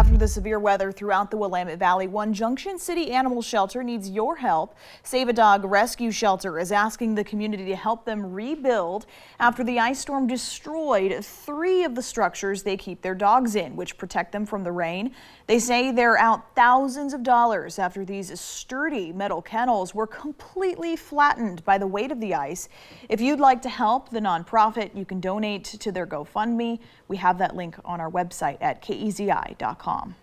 After the severe weather throughout the Willamette Valley, one Junction City animal shelter needs your help. Save a Dog Rescue Shelter is asking the community to help them rebuild after the ice storm destroyed 3 of the structures they keep their dogs in, which protect them from the rain. They say they're out thousands of dollars after these sturdy metal kennels were completely flattened by the weight of the ice. If you'd like to help the nonprofit, you can donate to their GoFundMe. We have that link on our website at KEZI.com.